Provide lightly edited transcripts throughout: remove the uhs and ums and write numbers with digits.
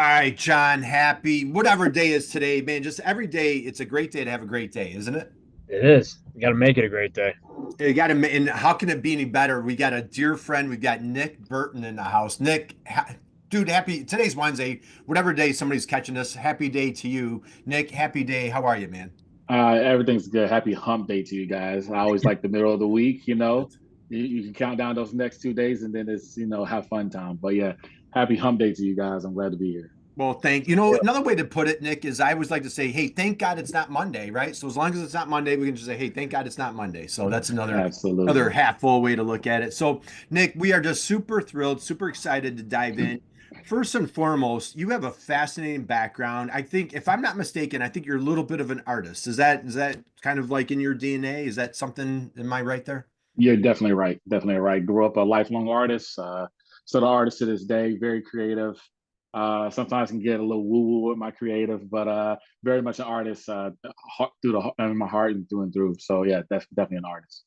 All right, John, happy whatever day is today, man. Just every day, it's a great day to have a great day, isn't it? It is. You got to make it a great day. You got to, and how can it be any better? We got a dear friend. We've got Nick Burton in the house. Nick, dude, happy. Today's Wednesday. Whatever day somebody's catching this, happy day to you, Nick. Happy day. How are you, man? Everything's good. Happy hump day to you guys. I always like the middle of the week, you can count down those next 2 days and then it's have fun time. But yeah, happy hump day to you guys. I'm glad to be here. Well, thank you. Know, another way to put it, Nick, is I always like to say, "Hey, thank God it's not Monday," right? So as long as it's not Monday, we can just say, "Hey, thank God it's not Monday." So that's another Absolutely. half full way to look at it. So, Nick, we are just super thrilled, super excited to dive in. First and foremost, you have a fascinating background. I think, if I'm not mistaken, I think you're a little bit of an artist. Is that kind of like in your DNA? Is that something? Am I right there? You're definitely right. Definitely right. Grew up a lifelong artist. Still an artist to this day, very creative. Sometimes can get a little woo-woo with my creative, but very much an artist in my heart and through and through. So yeah, definitely an artist.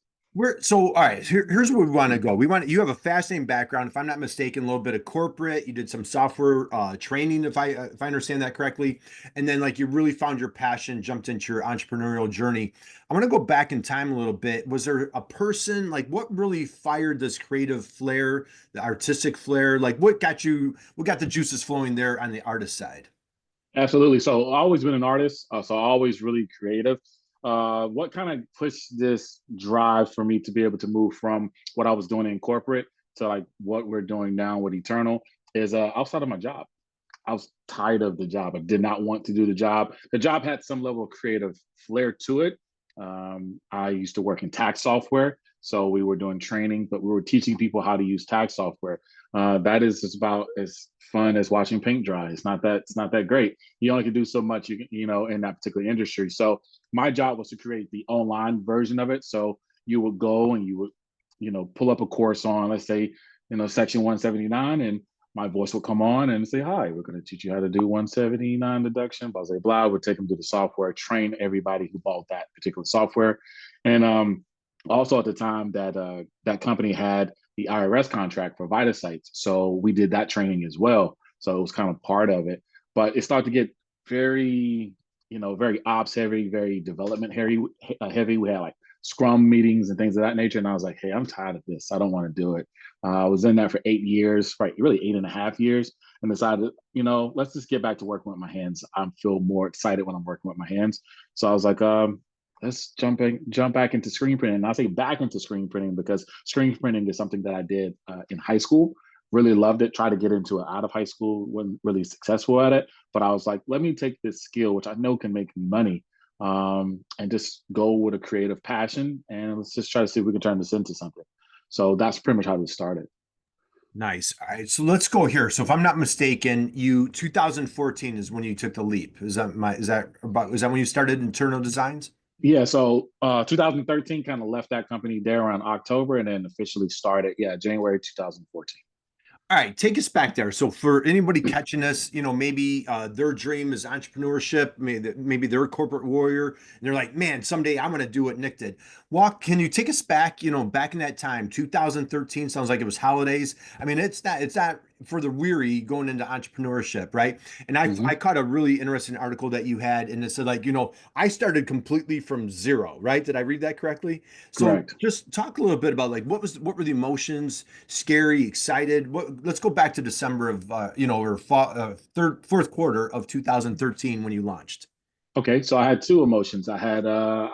So all right, here's where we want to go. You have a fascinating background, if I'm not mistaken, a little bit of corporate. You did some software training, if I understand that correctly, and then like you really found your passion, jumped into your entrepreneurial journey. I want to go back in time a little bit. Was there a person like what really fired this creative flair, the artistic flair? Like what got the juices flowing there on the artist side? Absolutely. So I've always been an artist, so always really creative. What kind of pushed this drive for me to be able to move from what I was doing in corporate to like what we're doing now with Eternal is outside of my job. I was tired of the job. I did not want to do the job. The job had some level of creative flair to it. I used to work in tax software, so we were doing training, but we were teaching people how to use tax software. That is just about as fun as watching paint dry. It's not that great. You only can do so much, in that particular industry. So my job was to create the online version of it. So you would go and you would, pull up a course on, let's say, section 179, and my voice will come on and say, "Hi, we're going to teach you how to do 179 deduction, blah, blah, blah." We'll take them to the software, train everybody who bought that particular software. And also at the time that company had the IRS contract for Vita sites. So we did that training as well. So it was kind of part of it. But it started to get very, very ops heavy, very development heavy. We had like scrum meetings and things of that nature. And I was like, hey, I'm tired of this. I don't want to do it. I was in that for 8 years, right? Really 8.5 years, and decided, let's just get back to working with my hands. I feel more excited when I'm working with my hands. So I was like, let's jump back into screen printing. And I say back into screen printing because screen printing is something that I did in high school. Really loved it. Tried to get into it out of high school. Wasn't really successful at it. But I was like, let me take this skill, which I know can make me money, and just go with a creative passion. And let's just try to see if we can turn this into something. So that's pretty much how this started. Nice. All right, so let's go here. So if I'm not mistaken, you 2014 is when you took the leap. Is that when you started Internal Designs? Yeah, so 2013 kind of left that company there around October and then officially started, yeah, January 2014. All right, take us back there. So for anybody catching us, maybe their dream is entrepreneurship. Maybe they're a corporate warrior, and they're like, "Man, someday I'm going to do what Nick did." Can you take us back? Back in that time, 2013 sounds like it was holidays. I mean, it's not for the weary going into entrepreneurship, right? And I Hmm. caught a really interesting article that you had, and it said like, I started completely from zero, right? Did I read that correctly? So Correct. just talk a little bit about like what were the emotions? Scary, excited. Let's go back to December of or fall, fourth quarter of 2013 when you launched. Okay, so I had two emotions. I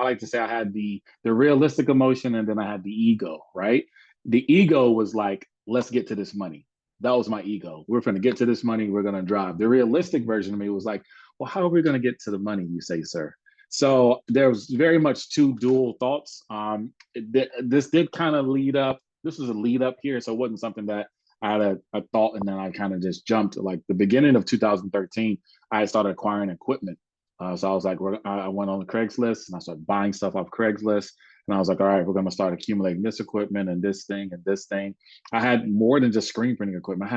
like to say I had the realistic emotion and then I had the ego, right? The ego was like, let's get to this money. That was my ego. We're going to get to this money. We're going to drive. The realistic version of me was like, well, how are we going to get to the money, you say, sir? So there was very much two dual thoughts. This did kind of lead up. This was a lead up here. So it wasn't something that I had a thought and then I kind of just jumped. Like the beginning of 2013, I started acquiring equipment. So I was like, I went on the Craigslist and I started buying stuff off Craigslist. And I was like, all right, we're going to start accumulating this equipment and this thing and this thing. I had more than just screen printing equipment. I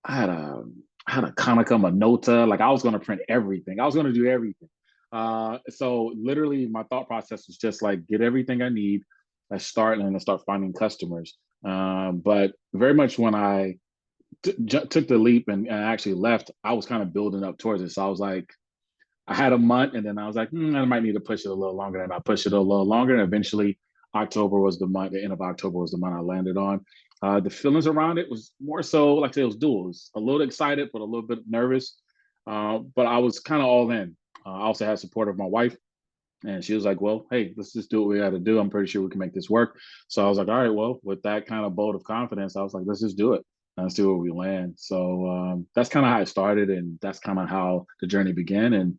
had a, I had a Konica Minolta. Like I was going to print everything. I was going to do everything. So literally, my thought process was just like, get everything I need. Let's start and then let's start finding customers. But very much when I took the leap and actually left, I was kind of building up towards it. So I was like, I had a month, and then I was like, I might need to push it a little longer. And I pushed it a little longer, and eventually October was the month. The end of October was the month I landed on. The feelings around it was more so, like I said, it was dual. It was a little excited, but a little bit nervous. But I was kind of all in. I also had support of my wife, and she was like, well, hey, let's just do what we got to do. I'm pretty sure we can make this work. So I was like, all right, well, with that kind of bolt of confidence, I was like, let's just do it and see where we land. So that's kind of how it started, and that's kind of how the journey began. And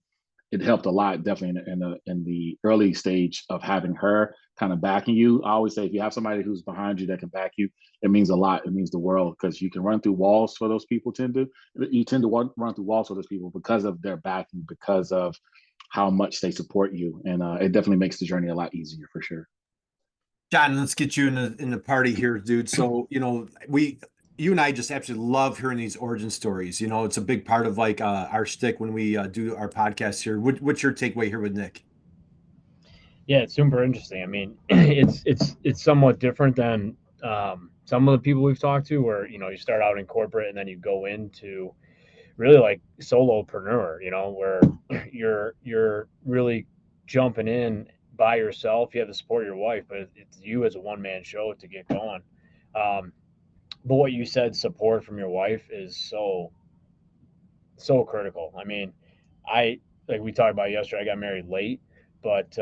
it helped a lot, definitely in the early stage of having her kind of backing you. I always say, if you have somebody who's behind you that can back you, it means a lot. It means the world, because you can run through walls for those people. You tend to run through walls for those people because of their backing, because of how much they support you, and it definitely makes the journey a lot easier for sure. John, let's get you in the party here, dude. So, you and I just absolutely love hearing these origin stories. It's a big part of like our shtick when we do our podcast here. What's your takeaway here with Nick? Yeah, it's super interesting. I mean, it's somewhat different than some of the people we've talked to, where you start out in corporate and then you go into really like solopreneur. Where you're really jumping in by yourself. You have the support of your wife, but it's you as a one man show to get going. Um, but what you said, support from your wife, is so critical. I mean, I like we talked about yesterday. I got married late, but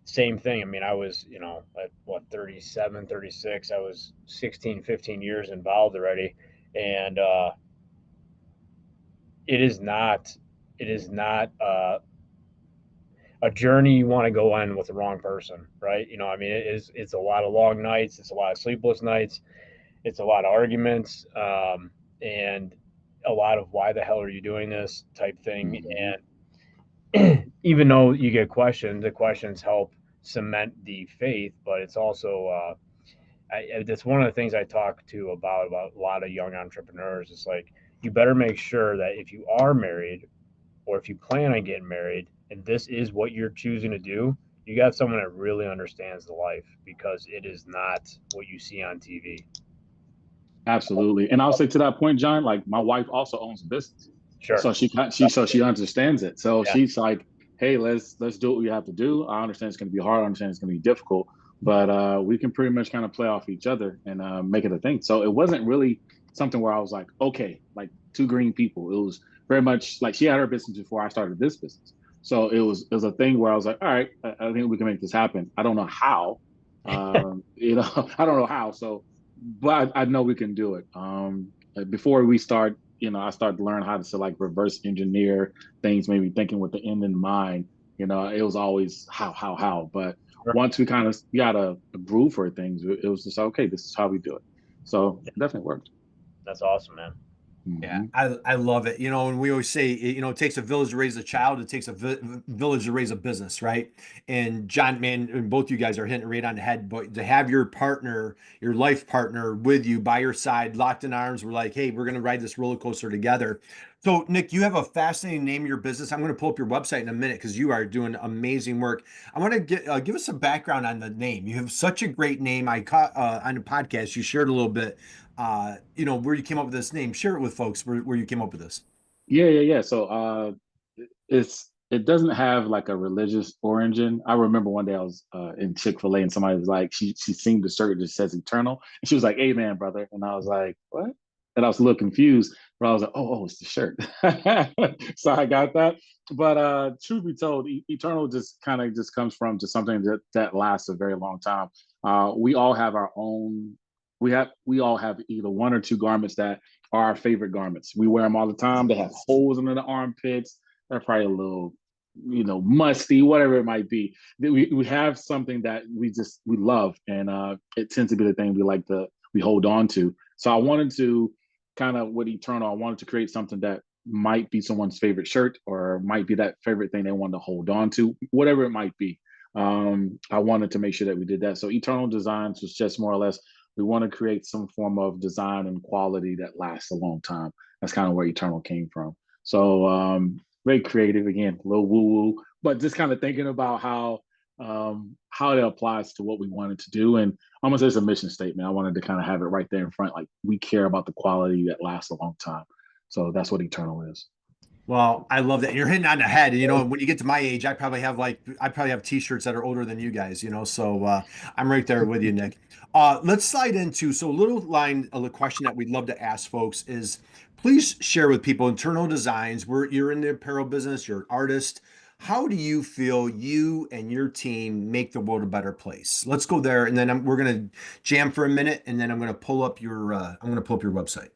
same thing. I mean, I was, at what, 37, 36. I was 16, 15 years involved already. And it is not, it is not a journey you want to go on with the wrong person, right? I mean, it's a lot of long nights. It's a lot of sleepless nights. It's a lot of arguments. And a lot of why the hell are you doing this type thing. Mm-hmm. And even though you get questions, the questions help cement the faith, but it's also that's one of the things I talk to about a lot of young entrepreneurs. It's like, you better make sure that if you are married, or if you plan on getting married, and this is what you're choosing to do, you got someone that really understands the life, because it is not what you see on TV. Absolutely. And I'll say, to that point, John, like, my wife also owns a business. Sure. So she understands it. So Yeah. she's like, hey, let's do what we have to do. I understand it's going to be hard. I understand it's going to be difficult, but we can pretty much kind of play off each other and make it a thing. So it wasn't really something where I was like, okay, like two green people. It was very much like, she had her business before I started this business. So it was a thing where I was like, all right, I think we can make this happen. I don't know how, I don't know how. So, but I know we can do it. Before we start, I started to learn how to like reverse engineer things, maybe thinking with the end in mind. It was always how. But once we kind of got a groove for things, it was just okay. This is how we do it. So it definitely worked. That's awesome, man. Yeah, Mm-hmm. I love it. And we always say, it takes a village to raise a child. It takes a village to raise a business, right? And John, man, and both you guys are hitting it right on the head. But to have your partner, your life partner, with you by your side, locked in arms, we're like, hey, we're gonna ride this roller coaster together. So, Nick, you have a fascinating name of your business. I'm going to pull up your website in a minute because you are doing amazing work. I want to give us some background on the name. You have such a great name. I caught on the podcast. You shared a little bit where you came up with this name. Share it with folks where you came up with this. Yeah. So it doesn't have like a religious origin. I remember one day I was in Chick-fil-A, and somebody was like, she seen the shirt that says eternal, and she was like, amen, brother. And I was like, what? And I was a little confused, but I was like, oh, it's the shirt. So I got that. But truth be told, eternal just kind of just comes from just something that lasts a very long time. We all have our own. We all have either one or two garments that are our favorite garments. We wear them all the time. They have holes under the armpits. They're probably a little, musty, whatever it might be. We have something that we love, and it tends to be the thing we hold on to. So I wanted to kind of, with Eternal, I wanted to create something that might be someone's favorite shirt, or might be that favorite thing they want to hold on to, whatever it might be. I wanted to make sure that we did that. So Eternal Designs was just more or less, we want to create some form of design and quality that lasts a long time. That's kind of where Eternal came from. So very creative, again, a little woo woo, but just kind of thinking about how how it applies to what we wanted to do. And almost as a mission statement, I wanted to kind of have it right there in front. Like, we care about the quality that lasts a long time. So that's what Eternal is. Well, I love that. You're hitting on the head. You know, when you get to my age, I probably have t-shirts that are older than you guys, you know. So I'm right there with you, Nick. Let's slide into so a little line a question that we'd love to ask folks is please share with people internal designs. You're in the apparel business, you're an artist. How do you feel you and your team make the world a better place? Let's go there, and then we're gonna jam for a minute, and then I'm gonna pull up your website.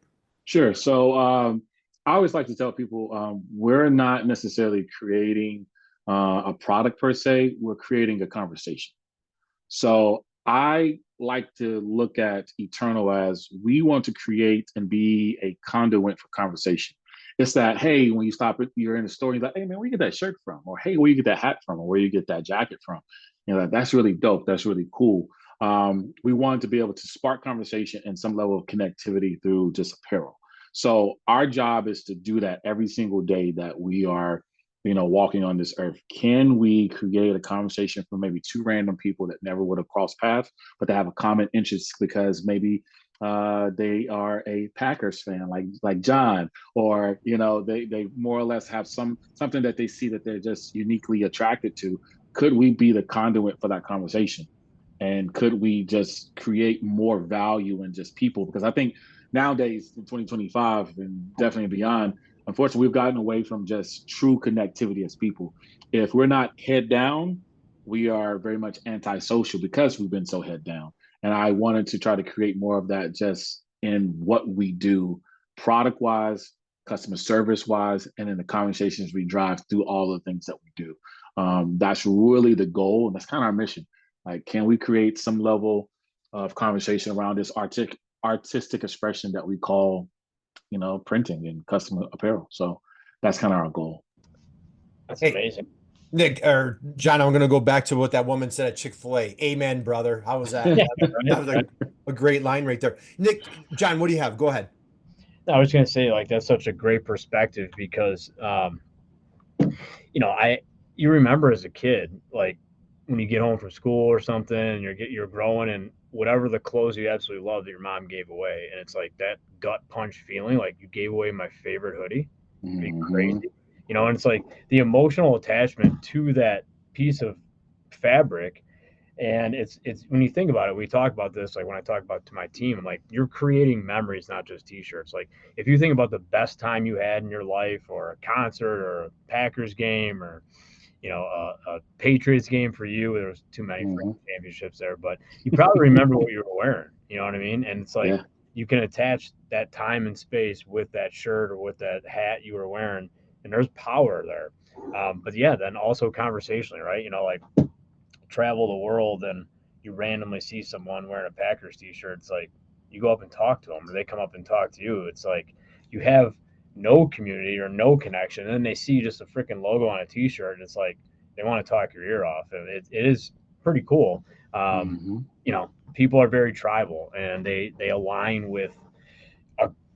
Sure. So I always like to tell people we're not necessarily creating a product per se, we're creating a conversation. So I like to look at Eternal as we want to create and be a conduit for conversation. It's that, hey, when you stop it, you're in the store, you're like, hey man, where you get that shirt from? Or hey, where you get that hat from? Or where you get that jacket from? You know, that's really dope. That's really cool. We wanted to be able to spark conversation and some level of connectivity through just apparel. So our job is to do that every single day that we are, you know, walking on this earth. Can we create a conversation for maybe two random people that never would have crossed paths, but they have a common interest because maybe they are a Packers fan, like John, or you know, they more or less have something that they see that they're just uniquely attracted to. Could we be the conduit for that conversation? And could we just create more value in just people? Because I think nowadays in 2025 and definitely beyond, unfortunately, we've gotten away from just true connectivity as people. If we're not head down, we are very much antisocial because we've been so head down. And I wanted to try to create more of that just in what we do, product wise, customer service wise, and in the conversations we drive through all the things that we do. That's really the goal. And that's kind of our mission. Like, can we create some level of conversation around this artistic expression that we call, you know, printing and custom apparel? So that's kind of our goal. That's amazing. Nick or John, I'm going to go back to what that woman said at Chick-fil-A. Amen, brother. How was that? That was a great line right there. Nick, John, what do you have? Go ahead. I was going to say, like, that's such a great perspective because, you know, you remember as a kid, like when you get home from school or something and you're growing and whatever the clothes you absolutely love that your mom gave away. And it's like that gut punch feeling, like you gave away my favorite hoodie. It'd be crazy. You know, and it's like the emotional attachment to that piece of fabric. And it's when you think about it, we talk about this, like when I talk about to my team, I'm like, you're creating memories, not just t-shirts. Like if you think about the best time you had in your life or a concert or a Packers game or, you know, a Patriots game for you, there was too many championships there, but you probably remember what you were wearing, you know what I mean? And it's like, you can attach that time and space with that shirt or with that hat you were wearing, and there's power there. But yeah, then also conversationally, right? You know, like travel the world and you randomly see someone wearing a Packers t-shirt. It's like you go up and talk to them or they come up and talk to you. It's like you have no community or no connection. And then they see just a freaking logo on a t-shirt and it's like they want to talk your ear off. And it is pretty cool. You know, people are very tribal and they align with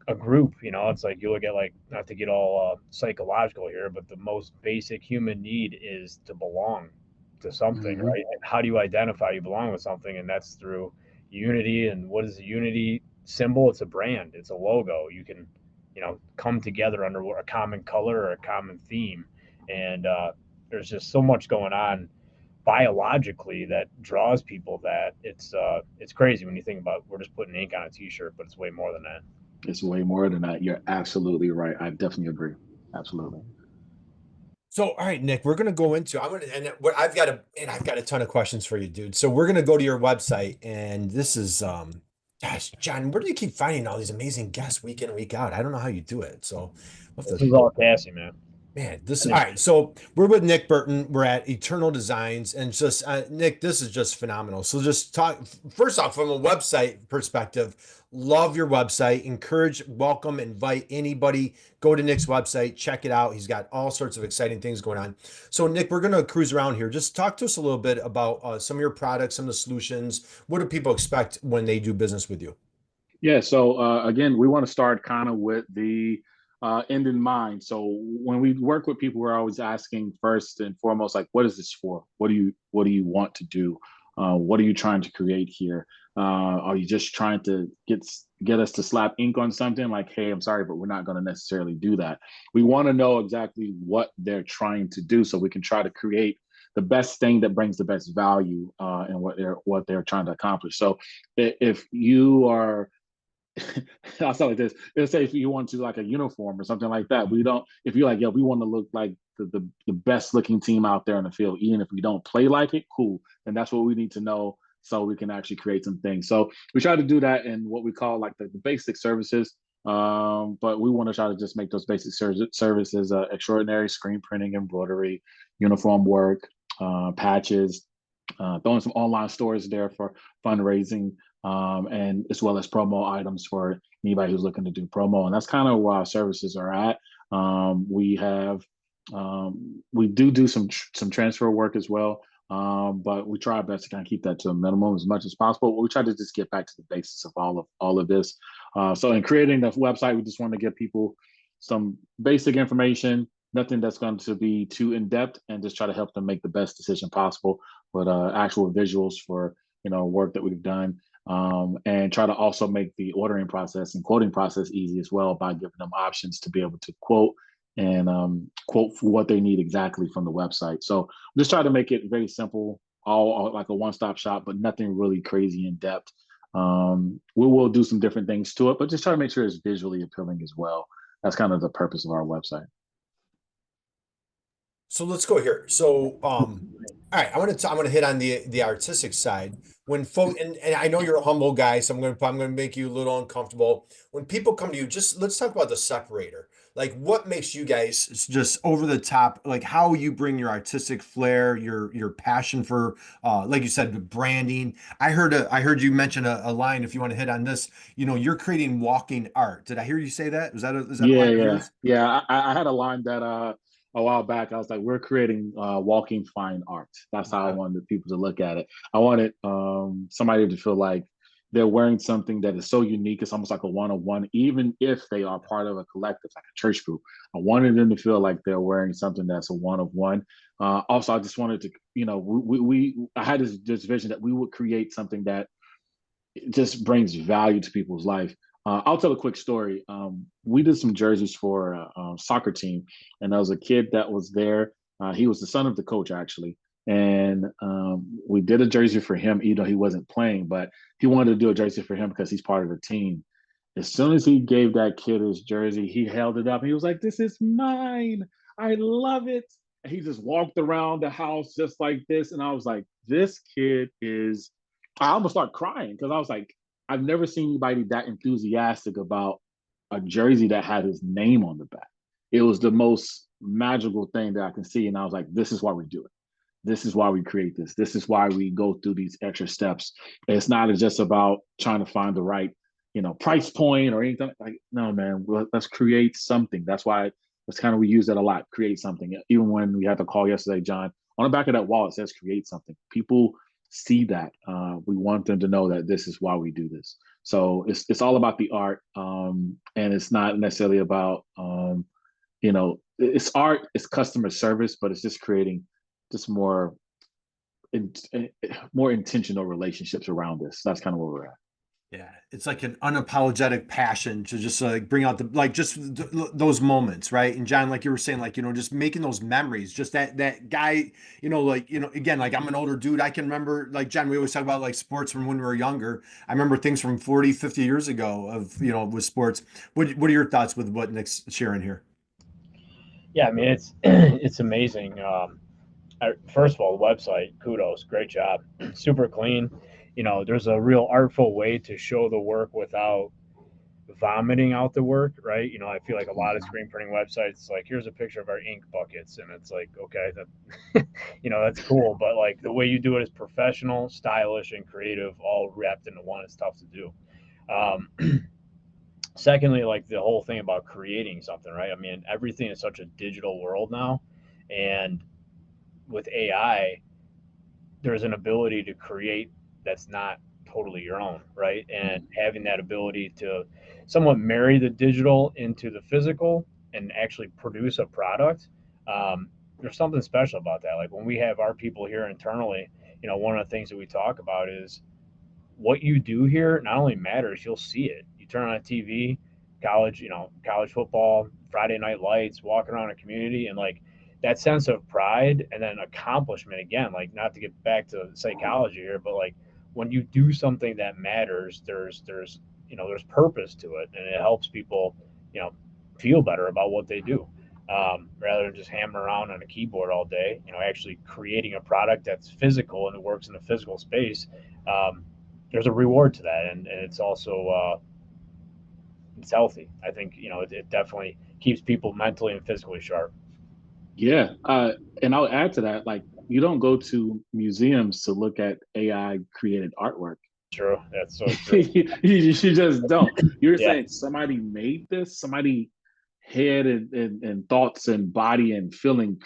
a group. You know, it's like you look at, like, not to get all psychological here, but the most basic human need is to belong to something, right? And how do you identify you belong with something? And that's through unity. And what is the unity symbol? It's a brand, it's a logo. You can, you know, come together under a common color or a common theme. And there's just so much going on biologically that draws people that it's crazy when you think about we're just putting ink on a t-shirt, but it's way more than that. It's way more than that. You're absolutely right. I definitely agree. Absolutely. So, all right, Nick, we're gonna go into. I've got a ton of questions for you, dude. So we're gonna go to your website, and this is, gosh, John, where do you keep finding all these amazing guests week in, week out? I don't know how you do it. So, this is all Cassie, man. Man, all right. So we're with Nick Burton. We're at Eternal Designs, and just Nick, this is just phenomenal. So just talk first off from a website perspective. Love your website. Encourage, welcome, invite anybody. Go to Nick's website, check it out. He's got all sorts of exciting things going on. So Nick, we're gonna cruise around here. Just talk to us a little bit about some of your products, some of the solutions. What do people expect when they do business with you? Yeah. So again, we want to start kind of with the end in mind. So when we work with people, we're always asking first and foremost, like, what is this for? What do you want to do? What are you trying to create here? Are you just trying to get us to slap ink on something? Like, hey, I'm sorry, but we're not going to necessarily do that. We want to know exactly what they're trying to do, so we can try to create the best thing that brings the best value in what they're trying to accomplish. So if you are I'll say like this. Let's say if you want to like a uniform or something like that. We don't if you're like, yeah, we want to look like the best looking team out there in the field, even if we don't play like it, cool. And that's what we need to know so we can actually create some things. So we try to do that in what we call like the basic services. But we want to try to just make those basic services extraordinary: screen printing, embroidery, uniform work, patches, throwing some online stores there for fundraising, and as well as promo items for anybody who's looking to do promo. And that's kind of where our services are at. We do some transfer work as well, but we try our best to kind of keep that to a minimum as much as possible. But we try to just get back to the basics of all of this. So in creating the website, we just want to give people some basic information, nothing that's going to be too in depth, and just try to help them make the best decision possible with actual visuals for work that we've done, and try to also make the ordering process and quoting process easy as well by giving them options to be able to quote and quote for what they need exactly from the website. So just try to make it very simple, all like a one-stop shop, but nothing really crazy in depth. We will do some different things to it, but just try to make sure it's visually appealing as well. That's kind of the purpose of our website. So let's go here. So, all right, I want to hit on the artistic side. When folk and I know you're a humble guy, so I'm gonna make you a little uncomfortable. When people come to you, just let's talk about the separator. Like, what makes you guys just over the top? Like, how you bring your artistic flair, your passion for, like you said, branding. I heard you mention a line. If you want to hit on this, you're creating walking art. Did I hear you say that? Is that a Yeah, line of yeah, yours? yeah. I had a line that a while back. I was like, "We're creating walking fine art." That's how I Okay. wanted people to look at it. I wanted somebody to feel like they're wearing something that is so unique. It's almost like a one on one, even if they are part of a collective, like a church group. I wanted them to feel like they're wearing something that's a one of one. Also, I just wanted to, I had this vision that we would create something that it just brings value to people's life. I'll tell a quick story. We did some jerseys for a soccer team, and there was a kid that was there. He was the son of the coach, actually. And we did a jersey for him, even though he wasn't playing, but he wanted to do a jersey for him because he's part of the team. As soon as he gave that kid his jersey, he held it up and he was like, "This is mine. I love it." And he just walked around the house just like this. And I was like, this kid is I almost started crying because I was like, I've never seen anybody that enthusiastic about a jersey that had his name on the back. It was the most magical thing that I can see. And I was like, this is why we do it. This is why we create this. This is why we go through these extra steps. It's not just about trying to find the right, price point or anything. Like, no, man, let's create something. That's kind of, we use that a lot. Create something. Even when we had the call yesterday, John, on the back of that wall, it says create something. People see that. We want them to know that this is why we do this. So it's all about the art, and it's not necessarily about it's art, it's customer service, but it's just creating just in, more intentional relationships around this. That's kind of where we're at. Yeah, it's like an unapologetic passion to just like bring out the like just those moments, right? And John, like you were saying, like just making those memories, just that guy, like again, like I'm an older dude. I can remember, like John, we always talk about like sports from when we were younger. I remember things from 40, 50 years ago of with sports. What are your thoughts with what Nick's sharing here? Yeah, I mean it's it's amazing. First of all, the website, kudos, great job, super clean. There's a real artful way to show the work without vomiting out the work, right? I feel like a lot of screen printing websites, like here's a picture of our ink buckets, and it's like, okay, that that's cool, but like the way you do it is professional, stylish, and creative, all wrapped into one. It's tough to do. Secondly, like the whole thing about creating something, right? I mean, everything is such a digital world now, and with AI, there's an ability to create that's not totally your own, right? And having that ability to somewhat marry the digital into the physical and actually produce a product, there's something special about that. Like when we have our people here internally, one of the things that we talk about is what you do here not only matters, you'll see it. You turn on a TV, college football, Friday night lights, walking around a community, and like that sense of pride and then accomplishment again, like not to get back to psychology here, but like when you do something that matters, there's purpose to it, and it helps people, you know, feel better about what they do. Rather than just hammering around on a keyboard all day, actually creating a product that's physical and it works in a physical space. There's a reward to that, and it's also it's healthy. I think it definitely keeps people mentally and physically sharp. Yeah, and I'll add to that, like you don't go to museums to look at AI created artwork. True, that's so true. You just don't. You're Yeah. saying somebody made this, somebody head and thoughts and body and feeling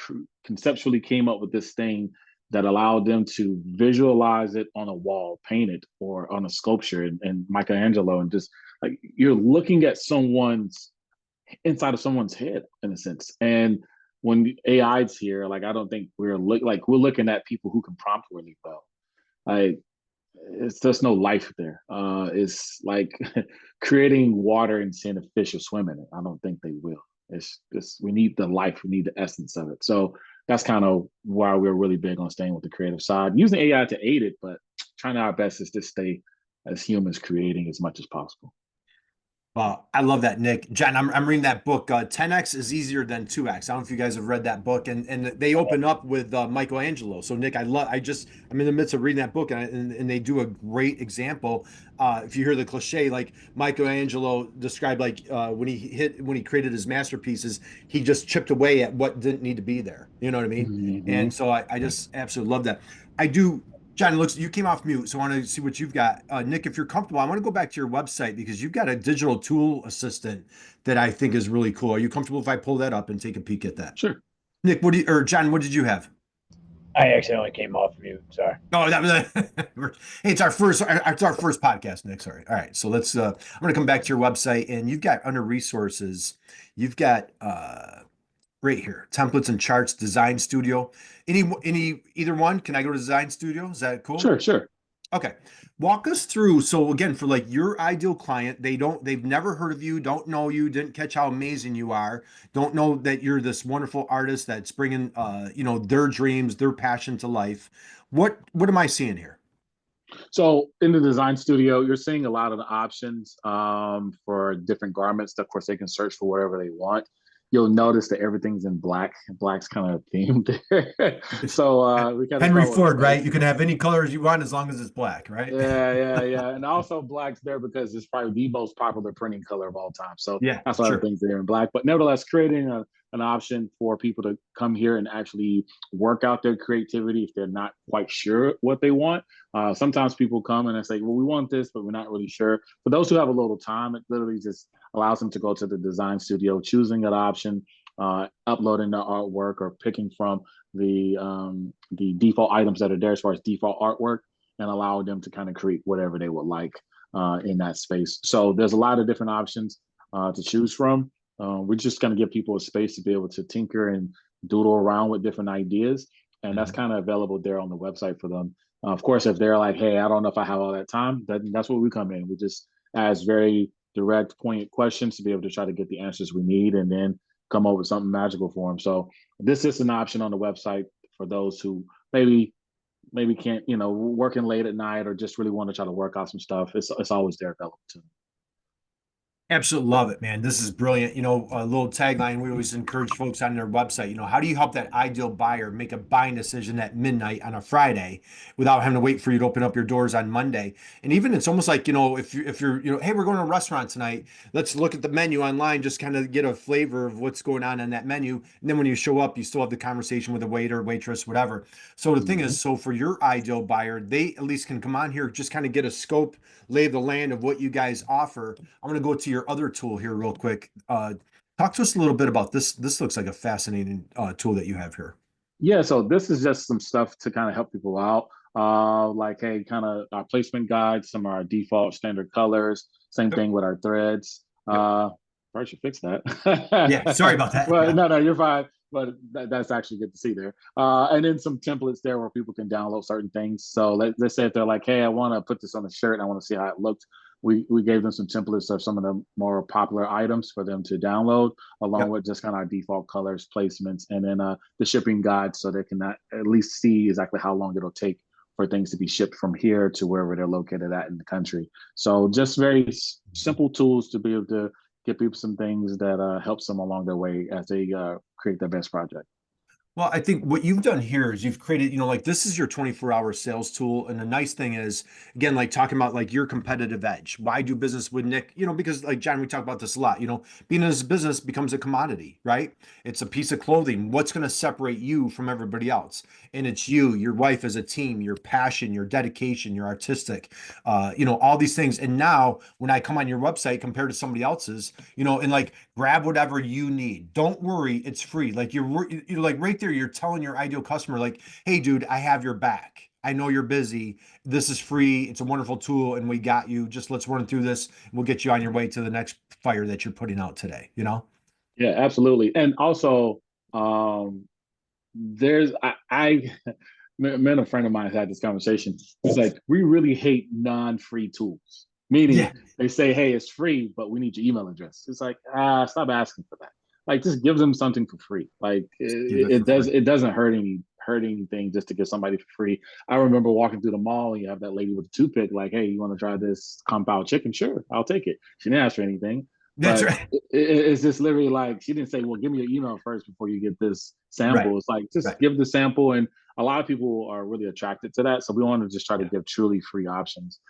conceptually came up with this thing that allowed them to visualize it on a wall, paint it, or on a sculpture, and Michelangelo, and just like you're looking at someone's inside of someone's head in a sense. And when AI's here, like I don't think we're looking at people who can prompt really well. Like it's there's no life there. It's like creating water and seeing a fish or swim in it. I don't think they will. It's just we need the life, we need the essence of it. So that's kind of why we're really big on staying with the creative side, using AI to aid it, but trying our best is to stay as humans creating as much as possible. I love that, Nick. John, I'm reading that book. 10x is easier than 2x. I don't know if you guys have read that book, and they open up with Michelangelo. So Nick, I'm in the midst of reading that book, and they do a great example. If you hear the cliche, like Michelangelo described, like when he created his masterpieces, he just chipped away at what didn't need to be there. You know what I mean? Mm-hmm. And so I just absolutely love that. I do. John, looks you came off mute, so I want to see what you've got. Nick, if you're comfortable, I want to go back to your website because you've got a digital tool assistant that I think is really cool. Are you comfortable if I pull that up and take a peek at that? Sure. Nick, or John, what did you have? I accidentally came off mute. Sorry. Oh, that was hey, it's our first podcast, Nick. Sorry. All right, so I'm gonna come back to your website, and you've got under resources, you've got right here, templates and charts, design studio. Either one? Can I go to design studio? Is that cool? Sure. Okay. Walk us through. So again, for like your ideal client, they've never heard of you, don't know you, didn't catch how amazing you are, don't know that you're this wonderful artist that's bringing, their dreams, their passion to life. What am I seeing here? So in the design studio, you're seeing a lot of the options for different garments. Of course, they can search for whatever they want. You'll notice that everything's in black. Black's kind of themed there. So we kind of Henry Ford, right? You can have any colors you want as long as it's black, right? Yeah. And also black's there because it's probably the most popular printing color of all time. So Yeah, that's why sure. everything's there in black. But nevertheless, creating an option for people to come here and actually work out their creativity if they're not quite sure what they want. Sometimes people come and they say, well, we want this, but we're not really sure. For those who have a little time, it literally just allows them to go to the design studio, choosing an option, uploading the artwork or picking from the default items that are there as far as default artwork, and allow them to kind of create whatever they would like in that space. So there's a lot of different options to choose from. We're just going to give people a space to be able to tinker and doodle around with different ideas. And that's kind of available there on the website for them. Of course, if they're like, hey, I don't know if I have all that time, that's where we come in. We just ask very direct, poignant questions to be able to try to get the answers we need and then come up with something magical for them. So this is an option on the website for those who maybe can't, working late at night or just really want to try to work out some stuff. It's always there available to them. Absolutely love it, man. This is brilliant. A little tagline we always encourage folks on their website. How do you help that ideal buyer make a buying decision at midnight on a Friday without having to wait for you to open up your doors on Monday? And even it's almost like, if you're, hey, we're going to a restaurant tonight, let's look at the menu online, just kind of get a flavor of what's going on that menu. And then when you show up, you still have the conversation with the waiter, waitress, whatever. So the thing is, so for your ideal buyer, they at least can come on here, just kind of get a scope, lay of the land of what you guys offer. I'm going to go to your other tool here real quick. Talk to us a little bit about this. This looks like a fascinating tool that you have here. Yeah, so this is just some stuff to kind of help people out. like, hey, kind of our placement guides, some of our default standard colors. Same Yep. thing with our threads. Yep. Probably should fix that. Yeah. Sorry about that. Well, Yeah. no, you're fine. But that's actually good to see there. And then some templates there where people can download certain things. So let's say if they're like, hey, I want to put this on the shirt and I want to see how it looked. We gave them some templates of some of the more popular items for them to download, along Yep. with just kind of our default colors, placements, and then the shipping guide so they can at least see exactly how long it'll take for things to be shipped from here to wherever they're located at in the country. So just very simple tools to be able to give people some things that helps them along their way as they create their best project. Well, I think what you've done here is you've created, like this is your 24-hour sales tool. And the nice thing is, again, like talking about like your competitive edge. Why do business with Nick? Because like John, we talk about this a lot, being in this business becomes a commodity, right? It's a piece of clothing. What's going to separate you from everybody else? And it's you, your wife as a team, your passion, your dedication, your artistic, all these things. And now when I come on your website compared to somebody else's, and like grab whatever you need. Don't worry, it's free. Like you're like right there, you're telling your ideal customer, like, hey, dude, I have your back. I know you're busy. This is free. It's a wonderful tool, and we got you. Just let's run through this, and we'll get you on your way to the next fire that you're putting out today, Yeah, absolutely. And also, um, there's I me and a friend of mine had this conversation. It's like we really hate non-free tools, Yeah. meaning they say, "Hey, it's free, but we need your email address." It's like, stop asking for that. Like, just give them something for free. Like, Give it for free. it doesn't hurt anything just to give somebody for free. I remember walking through the mall and you have that lady with a toothpick, like, "Hey, you want to try this compound chicken? Sure, I'll take it." She didn't ask for anything, That's but right. it's just literally like she didn't say, "Well, give me your email first before you get this Right. sample." It's like just Right. give the sample, and a lot of people are really attracted to that. So we want to just try to Yeah. give truly free options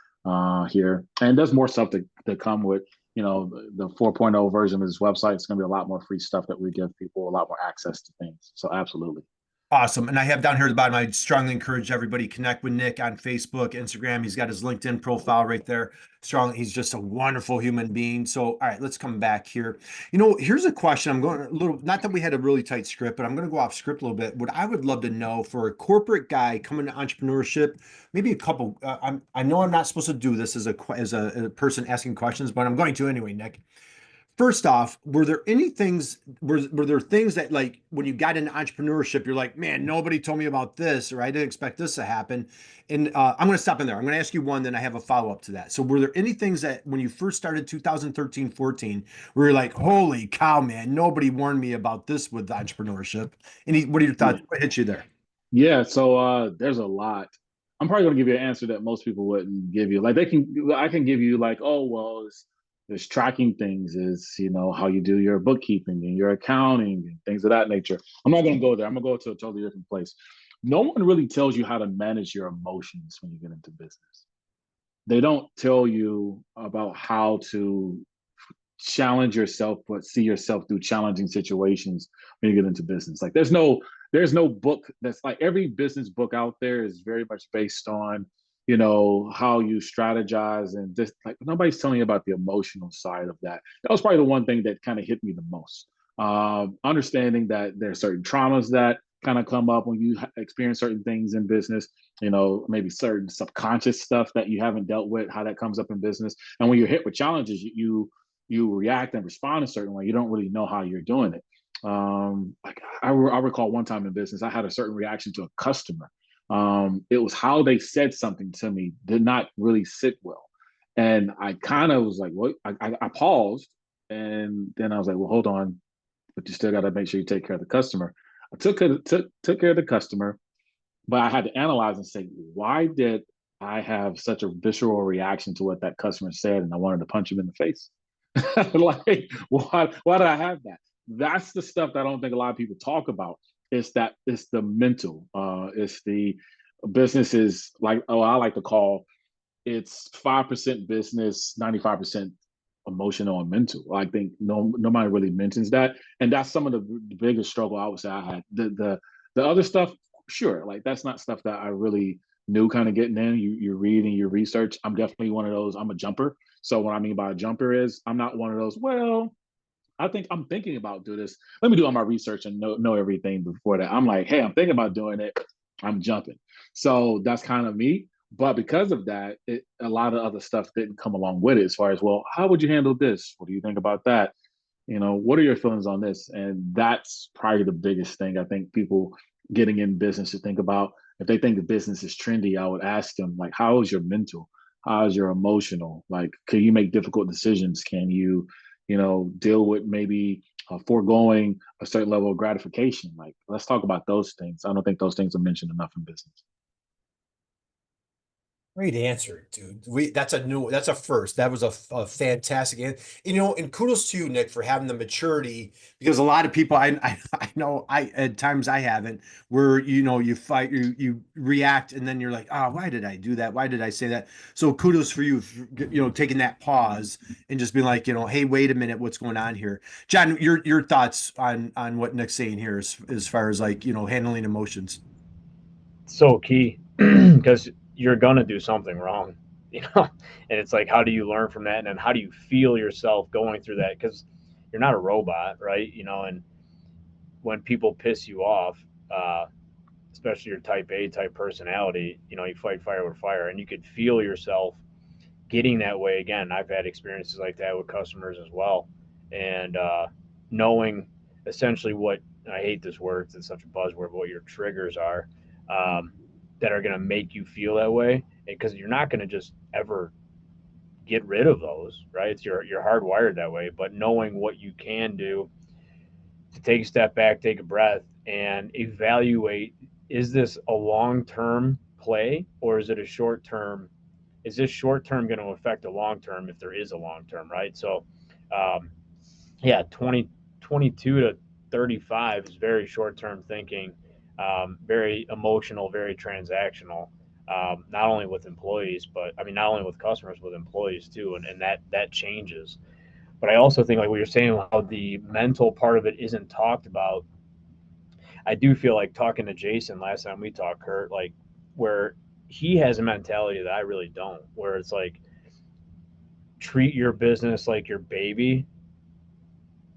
here, and there's more stuff to come with. The 4.0 version of this website. It's going to be a lot more free stuff that we give people a lot more access to things. So absolutely. Awesome. And I have down here at the bottom, I strongly encourage everybody connect with Nick on Facebook, Instagram. He's got his LinkedIn profile right there. Strong. He's just a wonderful human being. So, all right, let's come back here. Here's a question. I'm going a little, not that we had a really tight script, but I'm going to go off script a little bit. What I would love to know for a corporate guy coming to entrepreneurship, maybe a couple, I know I'm not supposed to do this as a person asking questions, but I'm going to anyway, Nick. First off, were there things that like when you got into entrepreneurship, you're like, man, nobody told me about this, or I didn't expect this to happen. And I'm going to stop in there. I'm going to ask you one, then I have a follow up to that. So were there any things that when you first started 2013, 14, where you're like, holy cow, man, nobody warned me about this with entrepreneurship? What are your thoughts? Yeah. What hit you there? Yeah, so there's a lot. I'm probably gonna give you an answer that most people wouldn't give you. Like I can give you like, oh well, there's tracking things, is how you do your bookkeeping and your accounting and things of that nature. I'm not gonna go there. I'm gonna go to a totally different place. No one really tells you how to manage your emotions when you get into business. They don't tell you about how to challenge yourself, but see yourself through challenging situations when you get into business. Like there's no book that's like every business book out there is very much based on how you strategize and just like nobody's telling you about the emotional side of that. That was probably the one thing that kind of hit me the most. Understanding that there are certain traumas that kind of come up when you experience certain things in business, maybe certain subconscious stuff that you haven't dealt with, how that comes up in business. And when you're hit with challenges, you react and respond a certain way. You don't really know how you're doing it. Like I recall one time in business, I had a certain reaction to a customer. It was how they said something to me did not really sit well. And I kind of was like, what? I paused and then I was like, well, hold on, but you still got to make sure you take care of the customer. I took care of the customer, but I had to analyze and say, why did I have such a visceral reaction to what that customer said? And I wanted to punch him in the face. Like, why did I have that? That's the stuff that I don't think a lot of people talk about. It's the mental. It's the business is like, oh, I like to call it's 5% business, 95% emotional and mental. I think nobody really mentions that, and that's some of the biggest struggle I would say I had. The other stuff, sure, like that's not stuff that I really knew kind of getting in. You read and you research. I'm definitely one of those. I'm a jumper. So what I mean by a jumper is I'm not one of those. Well, I think I'm thinking about doing this. Let me do all my research and know everything before that. I'm like, hey, I'm thinking about doing it. I'm jumping. So that's kind of me. But because of that, a lot of other stuff didn't come along with it as far as, well, how would you handle this? What do you think about that? What are your feelings on this? And that's probably the biggest thing I think people getting in business to think about. If they think the business is trendy, I would ask them, like, how is your mental? How is your emotional? Like, can you make difficult decisions? Can you, deal with maybe foregoing a certain level of gratification? Like, let's talk about those things. I don't think those things are mentioned enough in business. Great answer, dude. That's a first. That was a fantastic answer. And kudos to you, Nick, for having the maturity, because a lot of people I know at times I haven't, where you fight, you react, and then you're like, oh, why did I do that? Why did I say that? So kudos for you, for, taking that pause and just being like, hey, wait a minute, what's going on here? John, your thoughts on what Nick's saying here as far as like, handling emotions. So key because you're gonna do something wrong, you know, and it's like, how do you learn from that, and then how do you feel yourself going through that? Because you're not a robot, right? And when people piss you off, uh, especially your type A type personality, you fight fire with fire, and you could feel yourself getting that way again. I've had experiences like that with customers as well, and knowing essentially what, and I hate this word, it's such a buzzword, but what your triggers are, um, that are going to make you feel that way, because you're not going to just ever get rid of those, right? You're hardwired that way, but knowing what you can do to take a step back, take a breath, and evaluate: is this a long term play, or is it a short term? Is this short term going to affect a long term, if there is a long term, right? So, um, yeah, 22 to 35 is very short term thinking, very emotional, very transactional. Not only with employees, but I mean, not only with customers, with employees too, and that changes. But I also think, like what you're saying, how the mental part of it isn't talked about. I do feel like, talking to Jason last time we talked, Kurt, like, where he has a mentality that I really don't, where it's like, treat your business like your baby,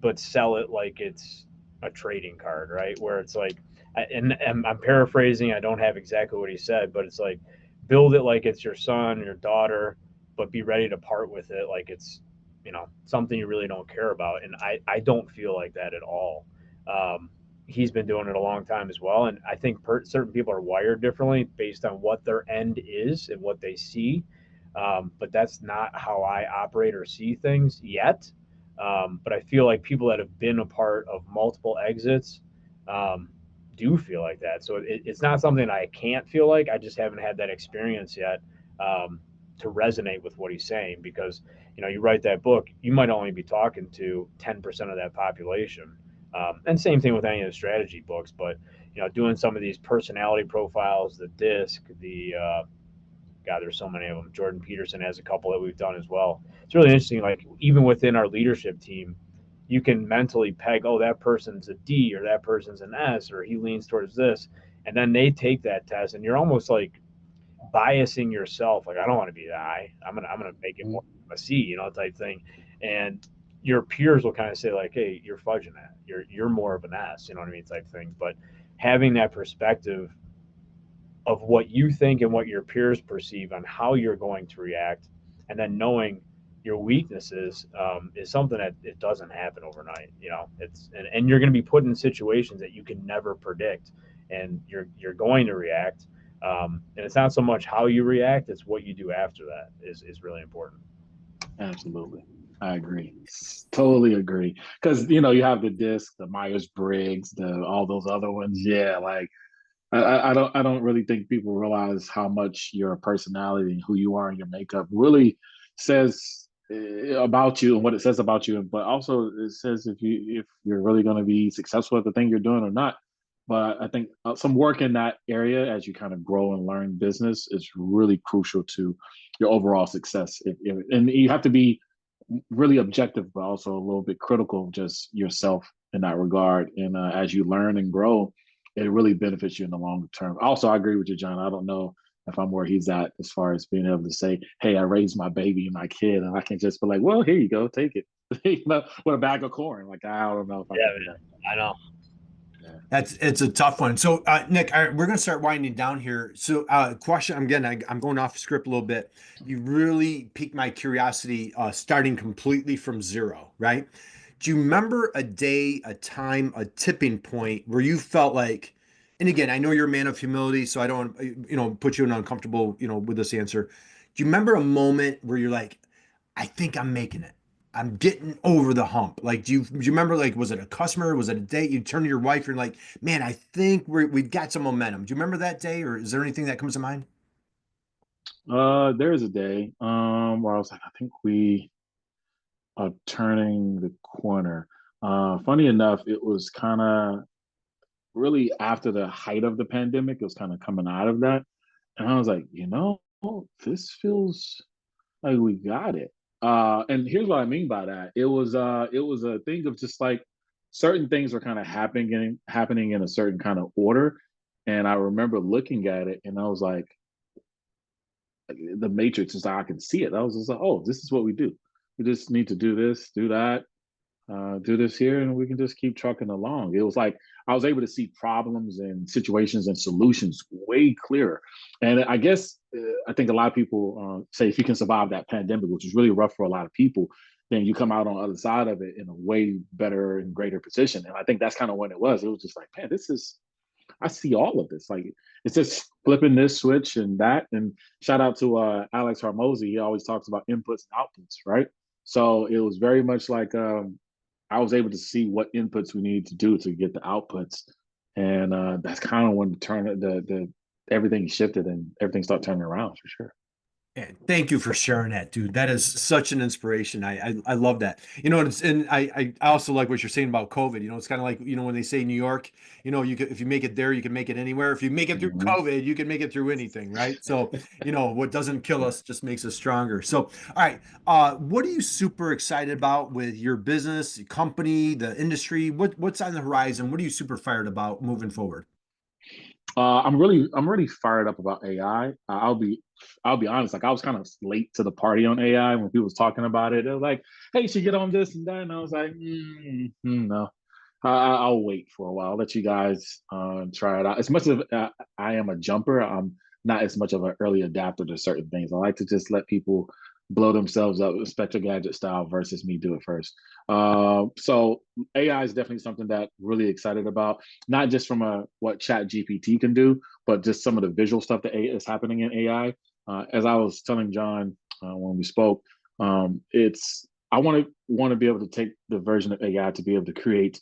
but sell it like it's a trading card, right? Where it's like, and I'm paraphrasing, I don't have exactly what he said, but it's like, build it like it's your son, your daughter, but be ready to part with it like it's, something you really don't care about. And I don't feel like that at all. Um, he's been doing it a long time as well. And I think certain people are wired differently based on what their end is and what they see. But that's not how I operate or see things yet. But I feel like people that have been a part of multiple exits, um, do feel like that. So it's not something I can't feel like. I just haven't had that experience yet, to resonate with what he's saying. Because, you write that book, you might only be talking to 10% of that population. And same thing with any of the strategy books. But, doing some of these personality profiles, the DISC, the God, there's so many of them. Jordan Peterson has a couple that we've done as well. It's really interesting. Like, even within our leadership team, you can mentally peg, oh, that person's a D, or that person's an S, or he leans towards this, and then they take that test, and you're almost like biasing yourself. Like, I don't want to be that high. I'm gonna make it more a C, type thing. And your peers will kind of say, like, hey, you're fudging that. You're more of an S, you know what I mean, type thing. But having that perspective of what you think and what your peers perceive on how you're going to react, and then knowing your weaknesses, is something that it doesn't happen overnight. And you're going to be put in situations that you can never predict, and you're going to react. And it's not so much how you react; it's what you do after that is really important. Absolutely. I agree. Totally agree. Because, you have the disc, the Myers Briggs, the all those other ones. Yeah, like I don't really think people realize how much your personality and who you are and your makeup really says about you, and what it says about you. But also, it says if you're really going to be successful at the thing you're doing or not. But I think some work in that area as you kind of grow and learn business is really crucial to your overall success. And you have to be really objective, but also a little bit critical of just yourself in that regard. And as you learn and grow, it really benefits you in the long term. Also, I agree with you, John. I don't know if I'm where he's at as far as being able to say, "Hey, I raised my baby and my kid," and I can just be like, "Well, here you go, take it," with a bag of corn. Like, I don't know if I Yeah, can do man. I know. It's a tough one. So, Nick, we're going to start winding down here. So, question, I'm going off script a little bit. You really piqued my curiosity, starting completely from zero, right? Do you remember a day, a time, a tipping point where you felt like, and again, I know you're a man of humility, so I don't, put you in uncomfortable, with this answer. Do you remember a moment where you're like, I think I'm making it. I'm getting over the hump. Like, do you remember, like, was it a customer? Was it a date? You turn to your wife, you're like, man, I think we've got some momentum. Do you remember that day, or is there anything that comes to mind? There's a day where I was like, I think we are turning the corner. Funny enough, it was kind of really after the height of the pandemic. It was kind of coming out of that, and I was like, this feels like we got it. And here's what I mean by that. It was a thing of just like certain things were kind of happening in a certain kind of order. And I remember looking at it and I was like, the matrix is how I can see it. I was just like, oh, this is what we do. We just need to do this, do that, do this here, and we can just keep trucking along. It was like I was able to see problems and situations and solutions way clearer. And I guess I think a lot of people say if you can survive that pandemic, which is really rough for a lot of people, then you come out on the other side of it in a way better and greater position. And I think that's kind of what it was. It was just like, man, I see all of this. Like it's just flipping this switch and that. And shout out to Alex Harmozy. He always talks about inputs and outputs, right? So it was very much like I was able to see what inputs we needed to do to get the outputs, and that's kind of when the everything shifted and everything started turning around for sure. Yeah, thank you for sharing that, dude. That is such an inspiration. I love that. And I also like what you're saying about COVID. It's kind of like, when they say New York, you could, if you make it there, you can make it anywhere. If you make it through Mhm. COVID, you can make it through anything, right? So, what doesn't kill us just makes us stronger. So, all right, what are you super excited about with your business, your company, the industry? What's on the horizon? What are you super fired about moving forward? I'm really fired up about AI. I'll be honest. Like I was kind of late to the party on AI when people was talking about it. They were like, "Hey, you should get on this and that," and I was like, "No, I'll wait for a while. I'll let you guys try it out." As much as I am a jumper, I'm not as much of an early adapter to certain things. I like to just let people blow themselves up, Inspector Gadget style, versus me do it first. So AI is definitely something that really excited about, not just from what Chat GPT can do, but just some of the visual stuff that is happening in AI. As I was telling John when we spoke, it's I want to be able to take the version of AI to be able to create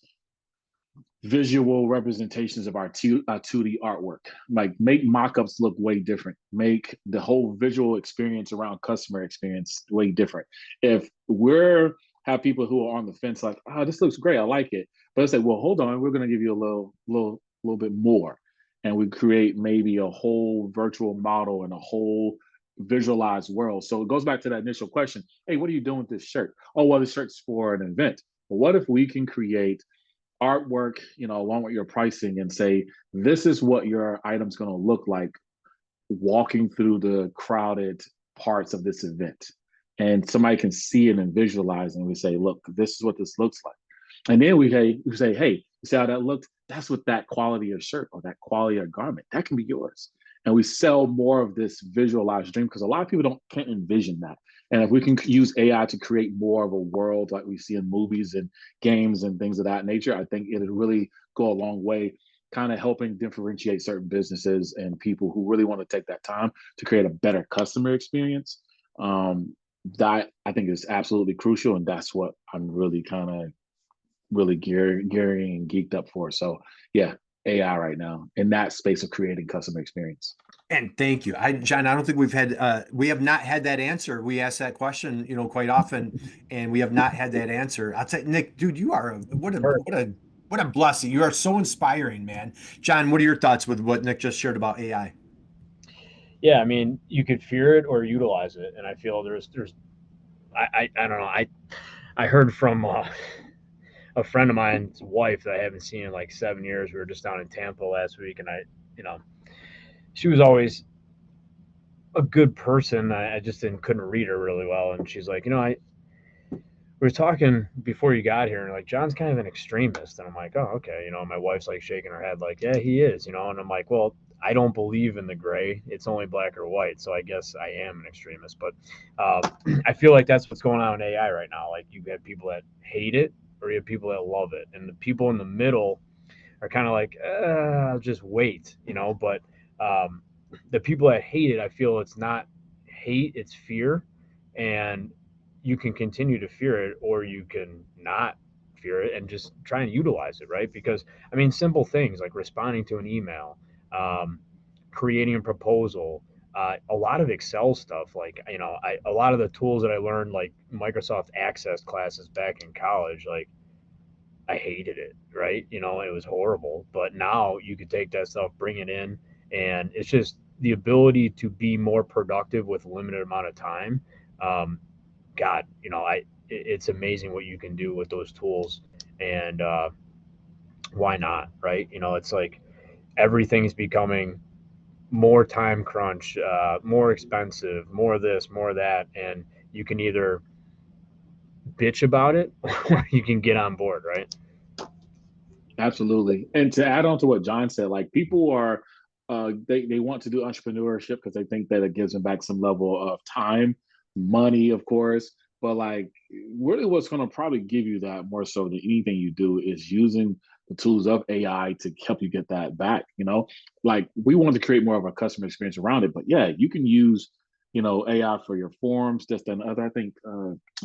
visual representations of our 2D artwork. Like make mock-ups look way different. Make the whole visual experience around customer experience way different. If we're have people who are on the fence, like, oh, this looks great, I like it. But I say, well, hold on, we're gonna give you a little bit more. And we create maybe a whole virtual model and a whole visualized world. So it goes back to that initial question. Hey, what are you doing with this shirt? Oh, well, this shirt's for an event. Well, what if we can create artwork, along with your pricing and say, this is what your item's going to look like walking through the crowded parts of this event. And somebody can see it and visualize, and we say, look, this is what this looks like. And then we say, hey, you see how that looks? That's what that quality of shirt or that quality of garment, that can be yours. And we sell more of this visualized dream because a lot of people can't envision that. And if we can use AI to create more of a world like we see in movies and games and things of that nature, I think it'll really go a long way, kind of helping differentiate certain businesses and people who really want to take that time to create a better customer experience. That I think is absolutely crucial, and that's what I'm really kind of really gearing and geeked up for. So yeah, AI right now in that space of creating customer experience. And thank you. John, I don't think we have not had that answer. We ask that question, quite often, and we have not had that answer. I'll tell you, Nick, dude, you are what a blessing. You are so inspiring, man. John, what are your thoughts with what Nick just shared about AI? Yeah, I mean, you could fear it or utilize it, and I feel there's I don't know. I heard from a friend of mine's wife that I haven't seen in like 7 years. We were just down in Tampa last week, and you know, she was always a good person. I just couldn't read her really well, and she's like, I we were talking before you got here, and like John's kind of an extremist, and I'm like, oh, okay, my wife's like shaking her head, like, yeah, he is, and I'm like, well, I don't believe in the gray; it's only black or white. So I guess I am an extremist, but I feel like that's what's going on in AI right now. Like you have people that hate it, or you have people that love it, and the people in the middle are kind of like, I'll just wait, But the people that hate it, I feel it's not hate, it's fear, and you can continue to fear it, or you can not fear it and just try and utilize it, right? Because I mean, simple things like responding to an email, um, creating a proposal. A lot of Excel stuff, like a lot of the tools that I learned, like Microsoft Access classes back in college, like I hated it, right? It was horrible. But now you could take that stuff, bring it in, and it's just the ability to be more productive with a limited amount of time. Um, God, it's amazing what you can do with those tools, and why not, right? It's like everything's becoming more time crunch, more expensive, more this, more that, and you can either bitch about it or you can get on board, right? Absolutely. And to add on to what John said, like people are they want to do entrepreneurship because they think that it gives them back some level of time, money, of course. But like really what's gonna probably give you that more so than anything you do is using the tools of AI to help you get that back. Like we want to create more of a customer experience around it, but yeah, you can use AI for your forms. Just another, I think,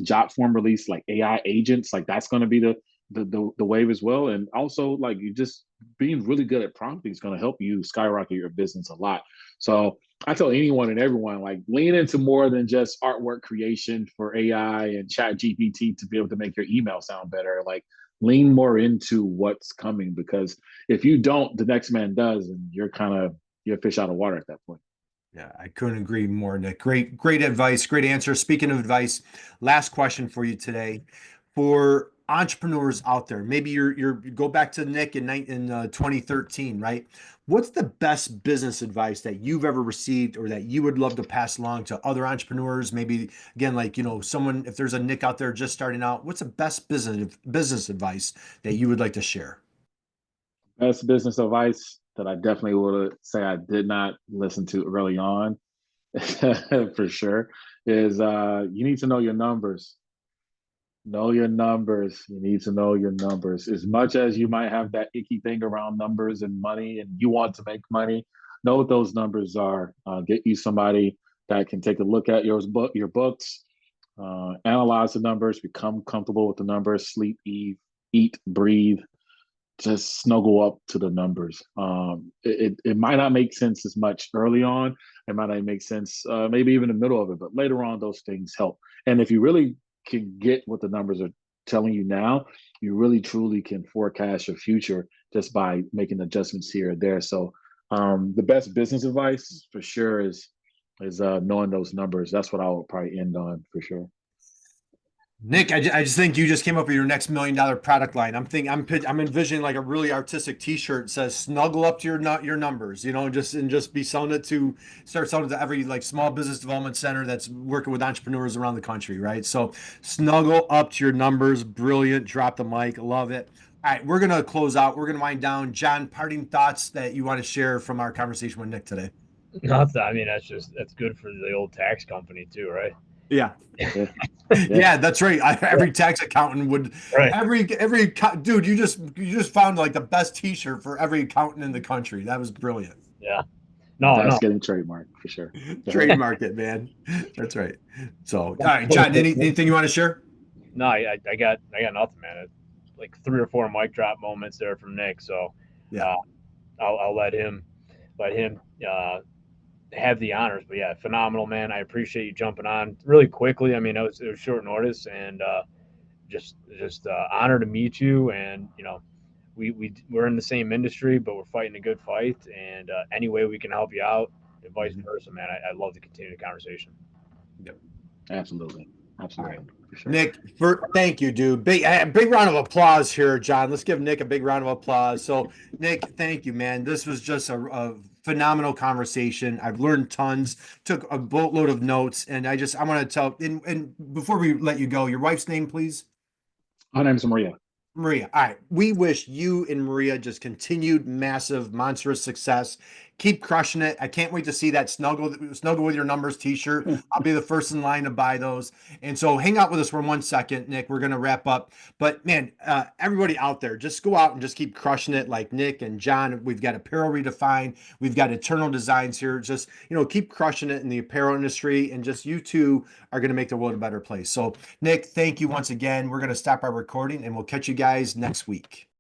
job form release, like AI agents, like that's going to be the wave as well. And also like you just being really good at prompting is going to help you skyrocket your business a lot. So I tell anyone and everyone, like lean into more than just artwork creation for AI and chat GPT to be able to make your email sound better. Like lean more into what's coming, because if you don't, the next man does, and you're fish out of water at that point. Yeah, I couldn't agree more, Nick. Great advice, great answer. Speaking of advice, last question for you today. For entrepreneurs out there, maybe you go back to Nick in 2013, right? What's the best business advice that you've ever received or that you would love to pass along to other entrepreneurs? Maybe again, like, someone, if there's a Nick out there just starting out, what's the best business advice that you would like to share? Best business advice that I definitely would say I did not listen to early on, for sure, is you need to know your numbers. Know your numbers. You need to know your numbers. As much as you might have that icky thing around numbers and money, and you want to make money, know what those numbers are. Get you somebody that can take a look at your books, analyze the numbers, become comfortable with the numbers, sleep, eat, breathe, just snuggle up to the numbers. It might not make sense as much early on. It might not make sense maybe even in the middle of it, but later on, those things help. And if you really can get what the numbers are telling you now, you really truly can forecast your future just by making adjustments here or there. So the best business advice for sure is knowing those numbers. That's what I would probably end on for sure. Nick, I just think you just came up with your next $1 million product line. I'm envisioning like a really artistic T-shirt that says "Snuggle up to your numbers," just be selling it to start selling it to every like small business development center that's working with entrepreneurs around the country, right? So, snuggle up to your numbers. Brilliant. Drop the mic. Love it. All right, we're gonna close out. We're gonna wind down. John, parting thoughts that you want to share from our conversation with Nick today. Not that, I mean, that's good for the old tax company too, right? Yeah. Yeah, yeah. Yeah, that's right. Every tax accountant would Right. dude, you just found like the best t-shirt for every accountant in the country. That was brilliant. Yeah. No, That's no. getting trademarked for sure. Go ahead. Trademark it, man. That's right. So, all right, John, anything you want to share? No, I got nothing, man. Like 3 or 4 mic drop moments there from Nick. So Yeah. uh, I'll let him have the honors. But yeah, phenomenal, man. I appreciate you jumping on really quickly. I mean, it was short notice, and just honor to meet you. And we're in the same industry, but we're fighting a good fight. And any way we can help you out, and vice Mhm. versa, man. I'd love to continue the conversation. Yep. Absolutely. All right. Absolutely. For sure. Nick, thank you, dude. Big round of applause here, John. Let's give Nick a big round of applause. So, Nick, thank you, man. This was just a phenomenal conversation. I've learned tons, took a boatload of notes, and I want to tell. And before we let you go, your wife's name, please. Her name's Maria. Maria. All right. We wish you and Maria just continued massive, monstrous success. Keep crushing it. I can't wait to see that snuggle with your numbers t-shirt. I'll be the first in line to buy those. And so hang out with us for 1 second, Nick. We're going to wrap up. But man, everybody out there, just go out and just keep crushing it like Nick and John. We've got Apparel Redefined. We've got Eternal Designs here. Just, keep crushing it in the apparel industry. And just you two are going to make the world a better place. So Nick, thank you once again. We're going to stop our recording and we'll catch you guys next week.